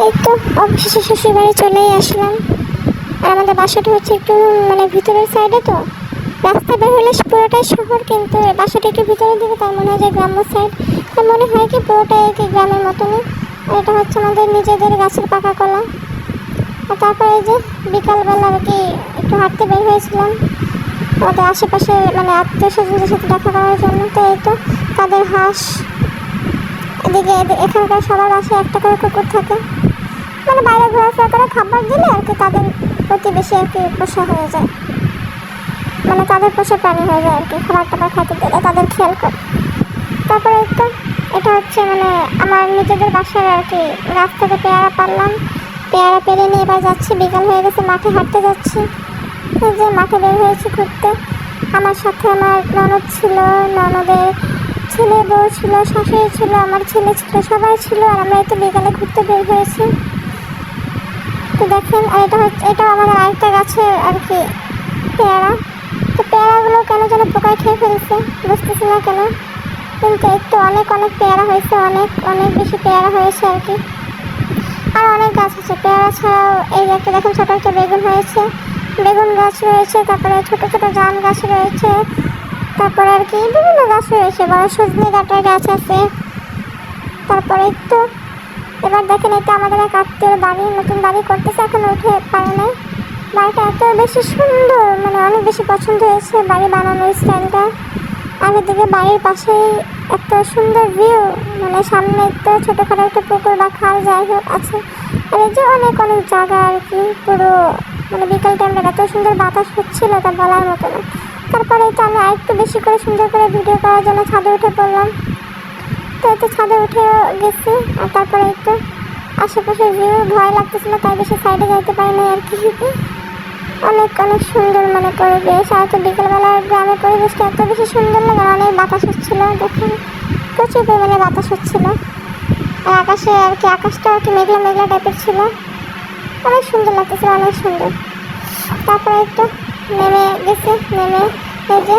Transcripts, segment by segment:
এই তো অবশেষে শ্বশুর বাড়ি চলেই আসলাম। আর আমাদের বাসাটা হচ্ছে একটু মানে ভিতরের সাইডে, তো রাস্তা বের হলে পুরোটাই শহর, কিন্তু বাসাটা একটু ভিতরের দিকে, তাই মনে হয় যে গ্রাম্য সাইড। তাই মনে হয় কি পুরোটাই কি গ্রামের মতনই। আর এটা হচ্ছে আমাদের নিজেদের গাছের পাকা কলা। আর তারপরে এই যে বিকালবেলা আর কি একটু হাঁটতে বের হয়েছিলাম আমাদের আশেপাশে মানে আত্মীয় স্বজনদের সাথে দেখা করার জন্য। তো এই তো তাদের হাঁস, এদিকে এখানকার সবার বাসায় একটা করে কুকুর থাকে, মানে বাইরে ঘোরাফেরা করে খাবার দিলে আর কি তাদের প্রতি বেশি আর কি পোষা হয়ে যায়, মানে তাদের পোষা প্রাণী হয়ে যায় আর কি, খাবার টাবার খাইতে দিলে তাদের খেয়াল করে। তারপরে একটু এটা হচ্ছে মানে আমার নিজেদের বাসার আর কি রাস্তাতে পেয়ারা পারলাম, পেয়ারা পেরে নিয়ে এবার যাচ্ছি, বিকাল হয়ে গেছে, মাঠে হাঁটতে যাচ্ছি। এই যে মাঠে বের হয়েছি ঘুরতে, আমার সাথে আমার ননদ ছিল, ননদের ছেলে বউ ছিল, শাশুড়ি ছিল, আমার ছেলে ছিল, সবাই ছিল। আর আমরা এই তো বিকালে ঘুরতে বের হয়েছি। তো দেখেন এটা হচ্ছে, এটা আমাদের আরেকটা গাছের আর কি পেয়ারা। তো পেয়ারাগুলো কেন যেন পোকায় খেয়ে ফেলছে, বুঝতেছি না কেন, কিন্তু একটু অনেক অনেক পেয়ারা হয়েছে, অনেক অনেক বেশি পেয়ারা হয়েছে আর কি। আর অনেক গাছ আছে পেয়ারা ছাড়াও, এই একটা দেখুন ছোটো একটা বেগুন হয়েছে, বেগুন গাছ রয়েছে, তারপরে ছোটো ছোটো জাম গাছ রয়েছে, তারপরে আর কি বিভিন্ন গাছ রয়েছে, বড় সজনে ডাঁটার গাছ আছে। তারপরে তো এবার দেখেন এটা আমাদের এক আত্মীয় বাড়ি, নতুন বাড়ি করতেছে, এখন উঠে পারে নাই। বাড়িটা এত বেশি সুন্দর, মানে অনেক বেশি পছন্দ হয়েছে বাড়ি বানানোর স্টাইলটা। আর এদিকে বাড়ির পাশেই একটা সুন্দর ভিউ, মানে সামনে তো ছোটোখাটো একটা পুকুর বা খাল যাই হোক আছে। আর এই যে অনেক অনেক জায়গা আর কি, পুরো মানে বিকাল টাইমটা এত সুন্দর বাতাস হচ্ছিল তা বলার মতো না। তারপরে তো আমি আরেকটু বেশি করে সুন্দর করে ভিডিও করার জন্য ছাদে উঠে পড়লাম। তো এই তো ছাদে উঠেও গেছি। আর তারপরে একটু আশেপাশে ভিউ, ভয় লাগতেছিল তাই বেশি সাইডে যাইতে পারি না আর কি। অনেক অনেক সুন্দর মানে পরিবেশ। আর তো বিকেলবেলার গ্রামের পরিবেশটা এত বেশি সুন্দর লাগে, অনেক বাতাস হচ্ছিল, দেখুন প্রচুর পরিমাণে বাতাস হচ্ছিল। আর আকাশে আর কি আকাশটা আর কি মেঘলা মেঘলা টাইপের ছিল, অনেক সুন্দর লাগতেছিল, অনেক সুন্দর। তারপরে একটু নেমে গেছি, নেমে এই যে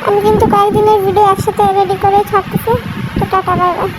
আমি কিন্তু কয়েকদিনের ভিডিও একসাথে রেডি করে ছাড়তেছি। তো টাটা, বাই বাই।